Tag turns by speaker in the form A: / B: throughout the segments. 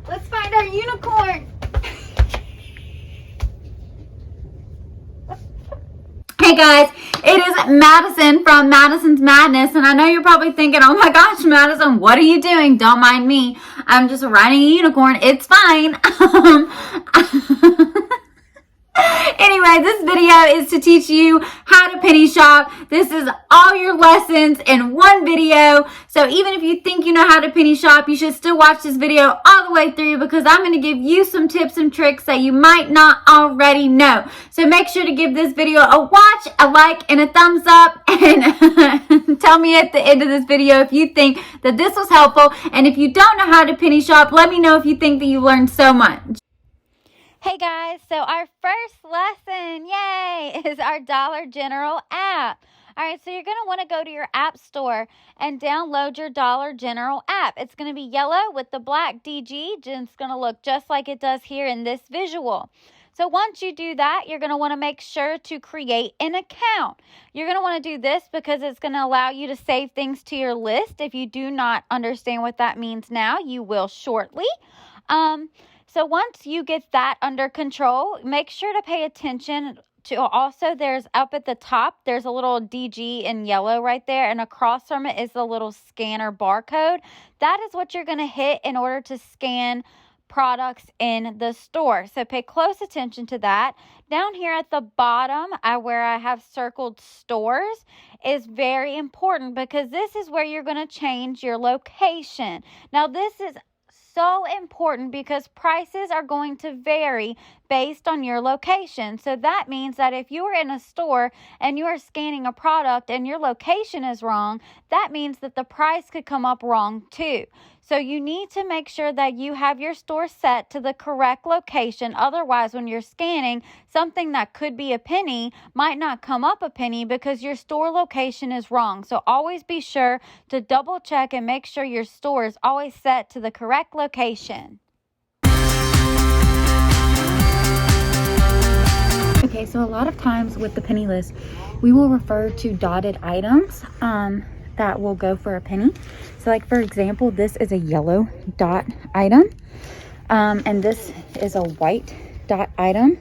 A: Let's find our unicorn. Hey guys, it is Madison from Madison's Madness, and I know you're probably thinking, oh my gosh, Madison, what are you doing? Don't mind me. I'm just riding a unicorn. It's fine. Anyway, this video is to teach you how to penny shop. This is all your lessons in one video. So even if you think you know how to penny shop, you should still watch this video all the way through because I'm going to give you some tips and tricks that you might not already know. So make sure to give this video a watch, a like, and a thumbs up. And tell me at the end of this video if you think that this was helpful. And if you don't know how to penny shop, let me know if you think that you learned so much. Hey guys, so our first lesson, yay, is our Dollar General app. All right, so you're going to want to go to your app store and download your Dollar General app. It's going to be yellow with the black DG, and it's going to look just like it does here in this visual. So once you do that, you're going to want to make sure to create an account. You're going to want to do this because it's going to allow you to save things to your list. If you do not understand what that means now, you will shortly. So once you get that under control, make sure to pay attention to also there's up at the top, there's a little DG in yellow right there, and across from it is the little scanner barcode. That is what you're going to hit in order to scan products in the store. So pay close attention to that. Down here at the bottom, where I have circled stores, is very important because this is where you're going to change your location. Now this is so important because prices are going to vary based on your location. So that means that if you are in a store and you are scanning a product and your location is wrong, that means that the price could come up wrong too. So you need to make sure that you have your store set to the correct location. Otherwise, when you're scanning, something that could be a penny might not come up a penny because your store location is wrong. So always be sure to double check and make sure your store is always set to the correct location. Okay, so a lot of times with the penny list, we will refer to dotted items that will go for a penny. So like for example, this is a yellow dot item, and this is a white dot item.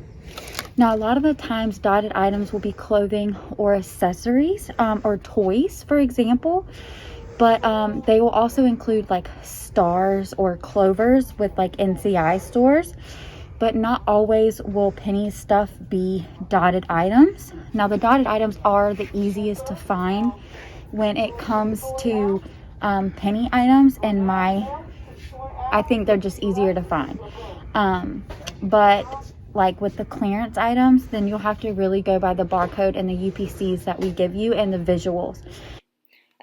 A: Now a lot of the times dotted items will be clothing or accessories, or toys, for example, but they will also include like stars or clovers with like NCI stores. But not always will penny stuff be dotted items. Now the dotted items are the easiest to find when it comes to penny items, and I think they're just easier to find. But like with the clearance items, then you'll have to really go by the barcode and the UPCs that we give you and the visuals.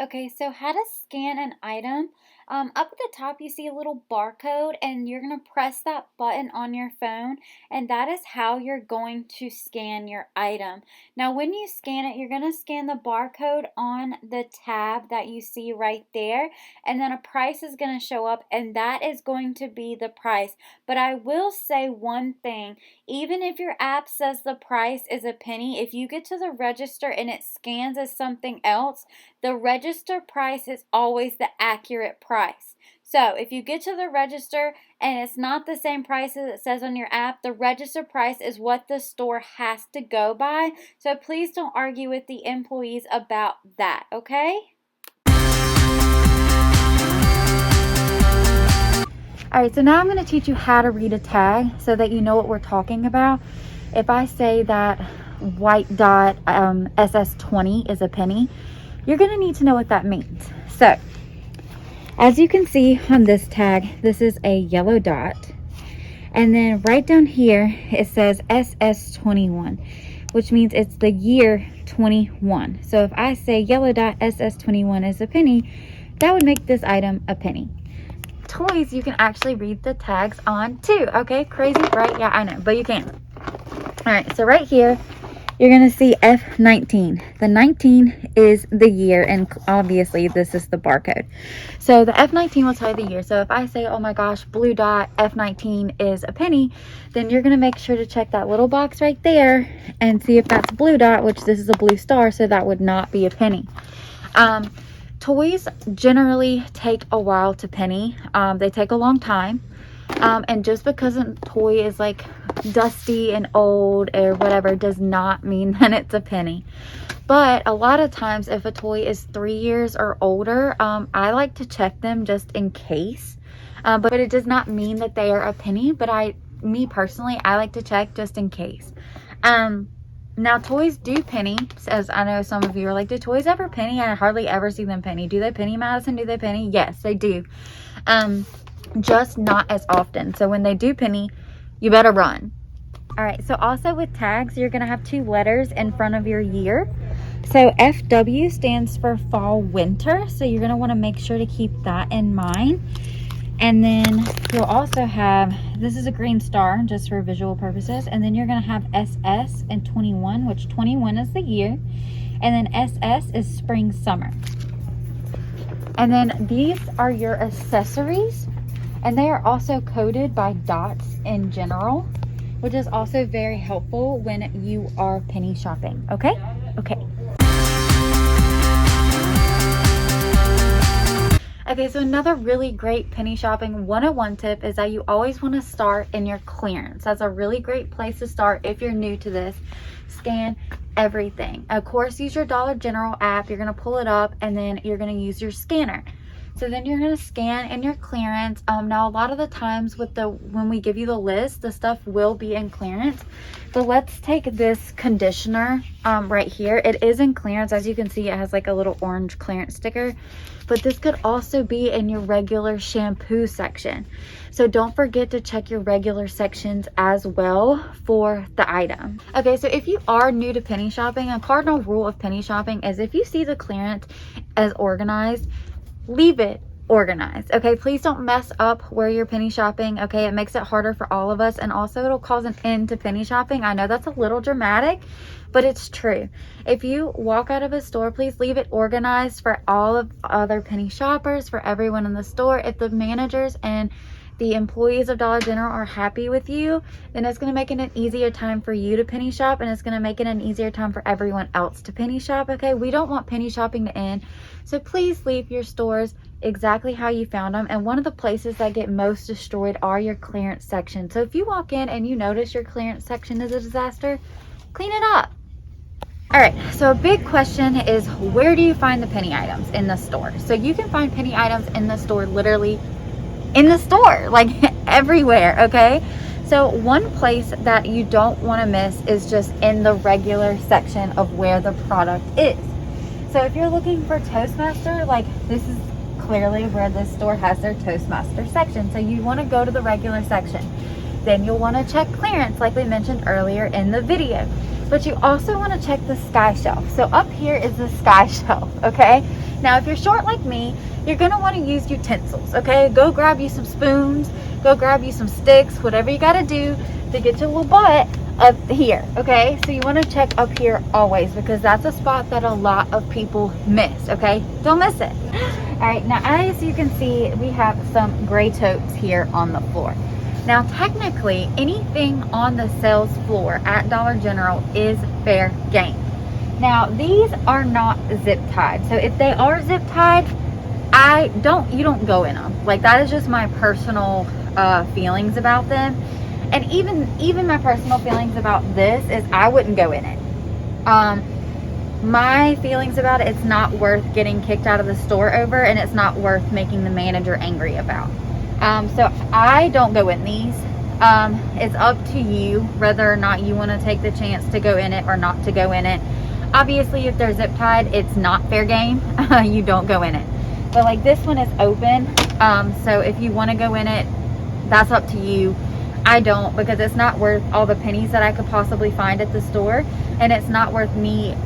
A: Okay, so how to scan an item. Up at the top you see a little barcode, and you're going to press that button on your phone, and that is how you're going to scan your item. Now when you scan it, you're going to scan the barcode on the tab that you see right there, and then a price is going to show up, and that is going to be the price. But I will say one thing, even if your app says the price is a penny, if you get to the register and it scans as something else, the register price is always the accurate price. So if you get to the register and it's not the same price as it says on your app, the register price is what the store has to go by. So please don't argue with the employees about that, okay? Alright, so now I'm going to teach you how to read a tag so that you know what we're talking about. If I say that white dot SS20 is a penny, you're going to need to know what that means. So as you can see on this tag, this is a yellow dot, and then right down here it says SS21, which means it's the year 21. So if I say yellow dot SS21 is a penny, that would make this item a penny. Toys, you can actually read the tags on too. Okay, crazy, right? Yeah, I know, but you can. All right, so right here you're going to see F19. The 19 is the year, and obviously this is the barcode. So the F19 will tell you the year. So if I say, oh my gosh, blue dot F19 is a penny, then you're going to make sure to check that little box right there and see if that's blue dot, which this is a blue star, so that would not be a penny. Toys generally take a while to penny. They take a long time. And just because a toy is like dusty and old or whatever does not mean that it's a penny. But a lot of times if a toy is 3 years or older, I like to check them just in case. But it does not mean that they are a penny, but me personally, I like to check just in case. Now toys do penny, as I know some of you are like, do toys ever penny? I hardly ever see them penny. Do they penny, Madison? Do they penny? Yes, they do. Just not as often. So when they do penny, you better run. All right, so also with tags, you're gonna have 2 letters in front of your year. So FW stands for fall winter, so you're gonna wanna make sure to keep that in mind. And then you'll also have, this is a green star just for visual purposes, and then you're gonna have SS and 21, which 21 is the year, and then SS is spring summer. And then these are your accessories, and they are also coded by dots in general, which is also very helpful when you are penny shopping. Okay. Okay, so another really great penny shopping 101 tip is that you always want to start in your clearance. That's a really great place to start if you're new to this. Scan everything. Of course, use your Dollar General app. You're going to pull it up and then you're going to use your scanner. So then you're going to scan in your clearance. Now a lot of the times when we give you the list, the stuff will be in clearance. But let's take this conditioner right here. It is in clearance. As you can see, it has like a little orange clearance sticker. But this could also be in your regular shampoo section. So don't forget to check your regular sections as well for the item. Okay, so if you are new to penny shopping, a cardinal rule of penny shopping is if you see the clearance as organized, leave it organized. Okay, please don't mess up where you're penny shopping. Okay, it makes it harder for all of us, and also it'll cause an end to penny shopping. I know that's a little dramatic, but it's true. If you walk out of a store, please leave it organized for all of other penny shoppers, for everyone in the store. If the managers and the employees of Dollar General are happy with you, then it's going to make it an easier time for you to penny shop, and it's going to make it an easier time for everyone else to penny shop. Okay, we don't want penny shopping to end, so please leave your stores exactly how you found them. And one of the places that get most destroyed are your clearance section. So if you walk in and you notice your clearance section is a disaster, clean it up. All right, so a big question is, where do you find the penny items in the store? So you can find penny items in the store, literally in the store, like everywhere. Okay, so one place that you don't want to miss is just in the regular section of where the product is. So if you're looking for Toastmaster, like this is clearly where this store has their Toastmaster section. So you want to go to the regular section. Then you'll want to check clearance like we mentioned earlier in the video. But you also want to check the sky shelf. So up here is the sky shelf, okay? Now if you're short like me, you're going to want to use utensils, okay? Go grab you some spoons, go grab you some sticks, whatever you got to do to get your little butt up here, okay? So you want to check up here always, because that's a spot that a lot of people miss, okay? Don't miss it. All right, now as you can see, we have some gray totes here on the floor. Now technically, anything on the sales floor at Dollar General is fair game. Now these are not zip tied, so if they are zip tied, you don't go in them. Like, that is just my personal feelings about them. And even my personal feelings about this is I wouldn't go in it. My feelings about it, it's not worth getting kicked out of the store over, and it's not worth making the manager angry about. So I don't go in these. It's up to you whether or not you want to take the chance to go in it or not to go in it. Obviously, if they're zip tied, it's not fair game. You don't go in it. But like this one is open. So if you want to go in it, that's up to you. I don't, because it's not worth all the pennies that I could possibly find at the store. And it's not worth me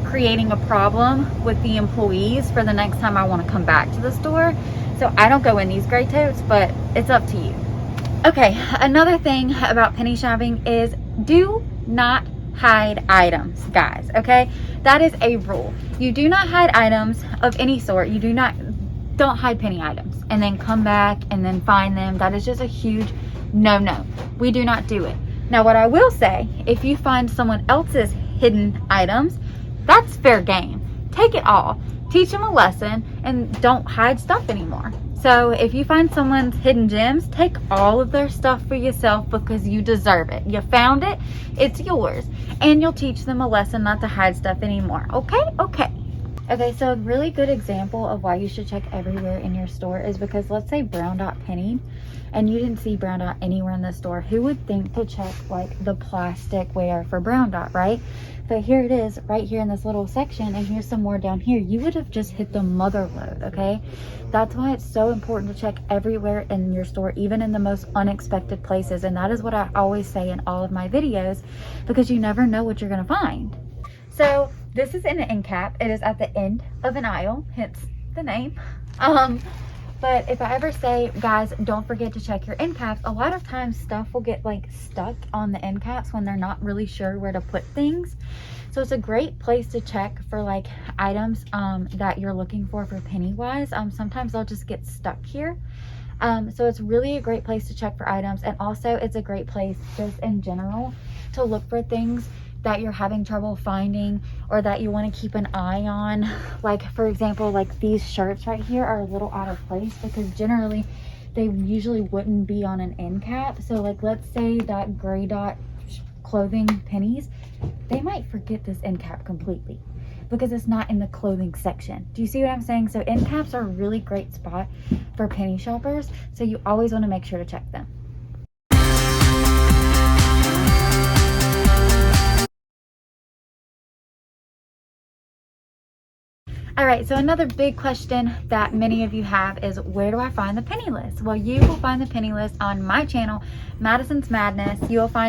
A: creating a problem with the employees for the next time I want to come back to the store. So I don't go in these gray totes, but it's up to you. Okay, another thing about penny shopping is do not hide items, guys, okay? That is a rule. You do not hide items of any sort. Don't hide penny items and then come back and then find them. That is just a huge no. We do not do it. Now, what I will say, if you find someone else's hidden items, that's fair game. Take it all. teach them a lesson and don't hide stuff anymore. So if you find someone's hidden gems, take all of their stuff for yourself because you deserve it. You found it, it's yours. And you'll teach them a lesson not to hide stuff anymore. Okay? Okay. Okay, so a really good example of why you should check everywhere in your store is because let's say Brown Dot pennied and you didn't see Brown Dot anywhere in the store. Who would think to check like the plasticware for Brown Dot, right? But here it is right here in this little section, and here's some more down here. You would have just hit the mother load, okay? That's why it's so important to check everywhere in your store, even in the most unexpected places. And that is what I always say in all of my videos, because you never know what you're gonna find. So this is an end cap. It is at the end of an aisle, hence the name. But if I ever say, guys, don't forget to check your end caps, a lot of times stuff will get like stuck on the end caps when they're not really sure where to put things. So it's a great place to check for like items that you're looking for Pennywise. Sometimes they'll just get stuck here. So it's really a great place to check for items. And also it's a great place just in general to look for things that you're having trouble finding or that you want to keep an eye on. Like for example, like these shirts right here are a little out of place because generally they usually wouldn't be on an end cap. So like let's say that Gray Dot clothing pennies, they might forget this end cap completely because it's not in the clothing section. Do you see what I'm saying? So end caps are a really great spot for penny shoppers, so you always want to make sure to check them. All right, so another big question that many of you have is, where do I find the penny list? Well, you will find the penny list on my channel, Madison's Madness. You will find